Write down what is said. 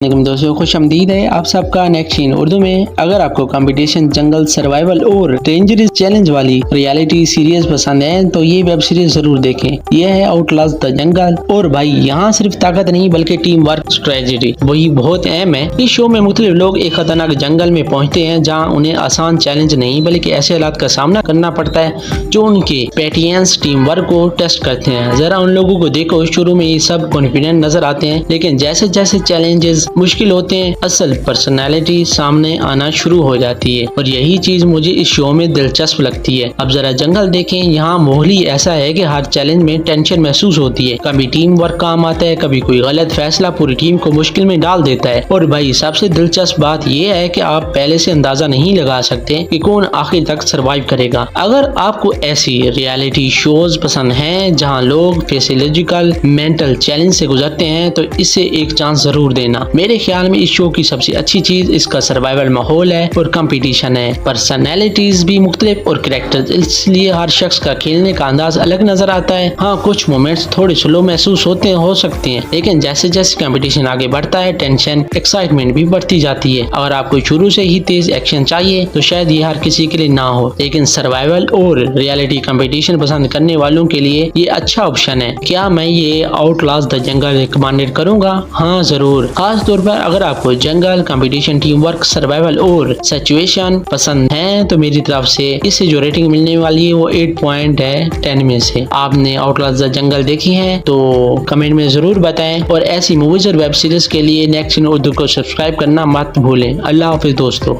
दोस्तों खुशआमदीद है आप सबका नेक्स्ट इन उर्दू में। अगर आपको कंपटीशन, जंगल, सर्वाइवल और डेंजरस चैलेंज वाली रियलिटी सीरीज पसंद है तो ये वेब सीरीज जरूर देखें। यह है आउटलास्ट द जंगल। और भाई यहाँ सिर्फ ताकत नहीं बल्कि टीम वर्क, स्ट्रेटजी वही बहुत अहम है। इस शो में मुख्तलिफ लोग एक खतरनाक जंगल में पहुँचते हैं जहाँ उन्हें आसान चैलेंज नहीं बल्कि ऐसे हालात का सामना करना पड़ता है जो उनके पेटियंस टीम वर्क को टेस्ट करते हैं। जरा उन लोगों को देखो, शुरू में ये सब कॉन्फिडेंट नजर आते हैं लेकिन जैसे जैसे चैलेंजेस मुश्किल होते हैं असल पर्सनालिटी सामने आना शुरू हो जाती है। और यही चीज मुझे इस शो में दिलचस्प लगती है। अब जरा जंगल देखें, यहाँ माहौल ही ऐसा है कि हर चैलेंज में टेंशन महसूस होती है। कभी टीम वर्क काम आता है, कभी कोई गलत फैसला पूरी टीम को मुश्किल में डाल देता है। और भाई सबसे दिलचस्प बात यह है कि आप पहले से अंदाजा नहीं लगा सकते कि कौन आखिर तक सरवाइव करेगा। अगर आपको ऐसी रियलिटी शोज पसंद हैं जहां लोग फिजियोलॉजिकल मेंटल चैलेंज से गुजरते हैं तो इसे एक चांस जरूर देना। मेरे ख्याल में इस शो की सबसे अच्छी चीज इसका सर्वाइवल माहौल है और कंपटीशन है। पर्सनैलिटीज भी मुख्तलिफ और कैरेक्टर्स, इसलिए हर शख्स का खेलने का अंदाज अलग नजर आता है। हाँ, कुछ मोमेंट्स थोड़े स्लो महसूस हो सकते हैं लेकिन जैसे जैसे कंपटीशन आगे बढ़ता है टेंशन, एक्साइटमेंट भी बढ़ती जाती है। अगर आपको शुरू से ही तेज एक्शन चाहिए तो शायद ये हर किसी के लिए ना हो, लेकिन सर्वाइवल और रियलिटी कंपटीशन पसंद करने वालों के लिए ये अच्छा ऑप्शन है। क्या मैं ये आउटलास्ट द जंगल रिकमेंडेड करूंगा? हाँ जरूर, खास तौर पर अगर आपको जंगल, कंपटीशन, टीम वर्क, सर्वाइवल और सिचुएशन पसंद है तो मेरी तरफ से इसे जो रेटिंग मिलने वाली है वो 8 पॉइंट है 10 में से। आपने आउटलास्ट द जंगल देखी है तो कमेंट में जरूर बताएं और ऐसी मूवीज और वेब सीरीज के लिए नेक्स्ट इन उर्दू को सब्सक्राइब करना मत भूलें। अल्लाह हाफिज दोस्तों।